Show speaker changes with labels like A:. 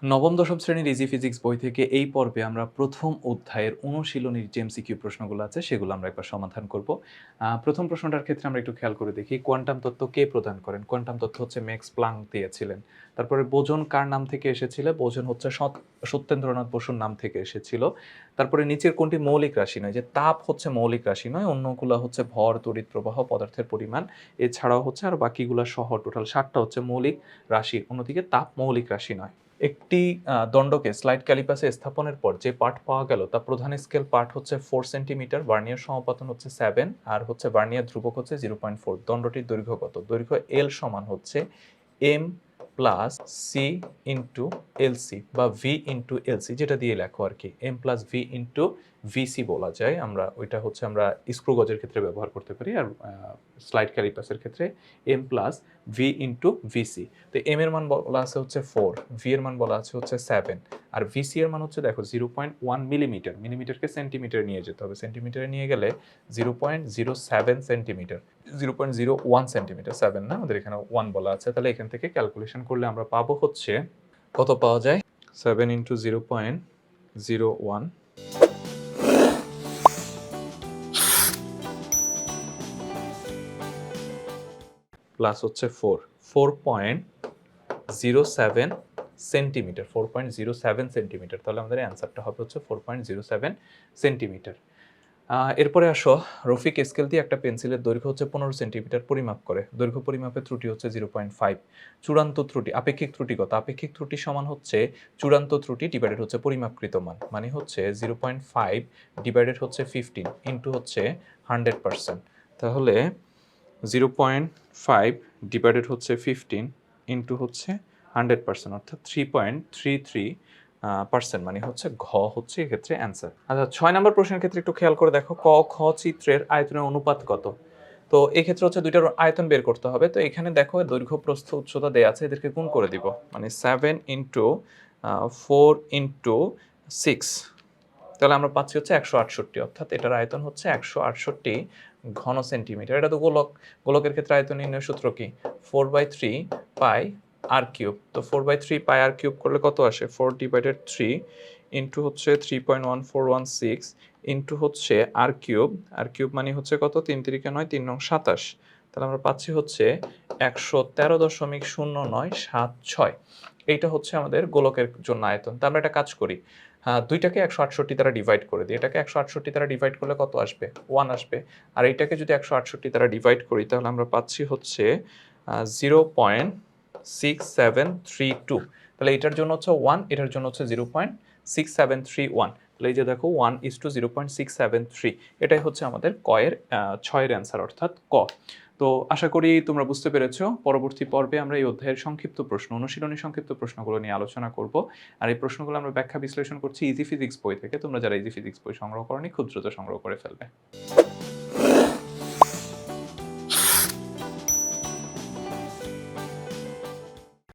A: নবম দশম শ্রেণীর ইজি ফিজিক্স বই থেকে এই পর্বে আমরা প্রথম অধ্যায়ের অনুশীলনীর যে এমসিকিউ প্রশ্নগুলো আছে সেগুলো আমরা একবার সমাধান করব। প্রথম প্রশ্নটার ক্ষেত্রে আমরা একটু খেয়াল করে দেখি, কোয়ান্টাম তত্ত্ব কে প্রদান করেন? কোয়ান্টাম তত্ত্ব হচ্ছে ম্যাক্স প্লাঙ্ক দিয়েছিলেন। তারপরে বোজন কার নাম থেকে এসেছিল? বোজন হচ্ছে সত্যেন্দ্রনাথ বসুর নাম থেকে এসেছিল। তারপরে নিচের কোনটি মৌলিক রাশি নয়? যে তাপ হচ্ছে মৌলিক রাশি নয়, অন্যগুলো হচ্ছে ভর, তড়িৎ প্রবাহ, পদার্থের পরিমাণ, এছাড়াও হচ্ছে আর বাকিগুলো সহ টোটাল 7টা হচ্ছে মৌলিক রাশি, অন্যদিকে তাপ মৌলিক রাশি নয়। একটি দণ্ডকে স্লাইড ক্যালিপাসে স্থাপনের পর যে পাঠ পাওয়া গেল তা প্রধান স্কেল পাঠ হচ্ছে 4 সেন্টিমিটার, ভার্নিয়ার সমাপতন হচ্ছে 7 আর হচ্ছে ভার্নিয়ার ধ্রুবক হচ্ছে 0.4। দণ্ডটির দৈর্ঘ্য কত? দৈর্ঘ্য এল সমান হচ্ছে M plus C into LC বা ভি ইন্টু এলসি, যেটা দিয়ে লেখো আর কি, M plus V into VC বলা যায়। আমরা ওইটা হচ্ছে আমরা স্ক্রু গজের ক্ষেত্রে ব্যবহার করতে পারি, আর স্লাইড ক্যালিপাসের ক্ষেত্রে M plus V into VC. তো এম এর মান বলা আছে হচ্ছে 4, ভি এর মান বলা আছে হচ্ছে 7, আর ভিসি এর মান হচ্ছে দেখো 0.1 মিলিমিটার। মিলিমিটারকে সেন্টিমিটারে নিয়ে যেতে হবে, সেন্টিমিটারে নিয়ে গেলে 0.07 সেন্টিমিটার, 0.01 সেন্টিমিটার, 7 না, আমাদের এখানে 1 বলা আছে। তাহলে এখান থেকে ক্যালকুলেশন করলে আমরা পাবো হচ্ছে, কত পাওয়া যায়? 7 ইন্টু 0.01 প্লাস হচ্ছে 4.07 সেন্টিমিটার, 4.07 সেন্টিমিটার। তাহলে আমাদের অ্যান্সারটা হবে হচ্ছে 4.07 সেন্টিমিটার। এরপরে আসো, রফিক স্কেল দিয়ে একটা পেন্সিলের দৈর্ঘ্য হচ্ছে 15 সেন্টিমিটার পরিমাপ করে। দৈর্ঘ্য পরিমাপের ত্রুটি হচ্ছে 0.5। চূড়ান্ত ত্রুটি, আপেক্ষিক ত্রুটি কত? আপেক্ষিক ত্রুটি সমান হচ্ছে চূড়ান্ত ত্রুটি ডিভাইডেড হচ্ছে পরিমাপকৃত মান, মানে হচ্ছে 0.5 ডিভাইডেড হচ্ছে 15 ইন্টু হচ্ছে 100%। তাহলে 0.5 ডিভাইডেড হচ্ছে 15 ইন্টু হচ্ছে 100%, অর্থাৎ 3.33%, মানে হচ্ছে ঘ হচ্ছে এক্ষেত্রে অ্যান্সার। আচ্ছা, 6 নম্বর প্রশ্নের ক্ষেত্রে একটু খেয়াল করে দেখো, ক খ চিত্রের আয়তনের অনুপাত কত? তো এক্ষেত্রে হচ্ছে দুইটার আয়তন বের করতে হবে। তো এখানে দেখো দৈর্ঘ্য, প্রস্থ, উচ্চতা দেয়া আছে, এদেরকে গুণ করে দিব, মানে 7 ইন্টু 4 ইন্টু 6, তাহলে আমরা পাচ্ছি হচ্ছে 168, অর্থাৎ এটার আয়তন হচ্ছে 168 ঘন সেন্টিমিটার। এটা তো গোলক, গোলকের ক্ষেত্রে আয়তন নির্ণয়ের সূত্র কি? 4/3 পাই আর কিউব। তো 4/3 পাই আর কিউব করলে কত আসে? 4/3 ইন্টু হচ্ছে 3.1416 ইন্টু হচ্ছে আর কিউব। আর কিউব মানে হচ্ছে কত? 3 3 9, 3 9 27। তাহলে আমরা পাচ্ছি হচ্ছে 113.0976। এইটা হচ্ছে আমাদের গোলকের জন্য আয়তন। তা আমরা একটা কাজ করি, দুইটাকে 168 দ্বারা ডিভাইড করে দিই। এটাকে 168 দ্বারা ডিভাইড করলে কত আসবে? 1 আসবে। আর এইটাকে যদি 168 দ্বারা ডিভাইড করি তাহলে আমরা পাচ্ছি হচ্ছে 0.6732। তাহলে এটার জন্য হচ্ছে 1, এটার জন্য হচ্ছে 0.6731। তাহলে এই যে দেখো 1:0.673, এটাই হচ্ছে আমাদের কয়ের 6 এর অ্যান্সার, অর্থাৎ ক। তো আশা করি তোমরা বুঝতে পেরেছো। পরবর্তী পর্বে আমরা এই অধ্যায়ের সংক্ষিপ্ত প্রশ্ন, অনুশীলনী সংক্ষিপ্ত প্রশ্নগুলো নিয়ে আলোচনা করব। আর এই প্রশ্নগুলো আমরা ব্যাখ্যা বিশ্লেষণ করছি ইজি ফিজিক্স বই থেকে। তোমরা যারা ইজি ফিজিক্স বই সংগ্রহ করনি, খুব দ্রুত সংগ্রহ করে ফেলবে।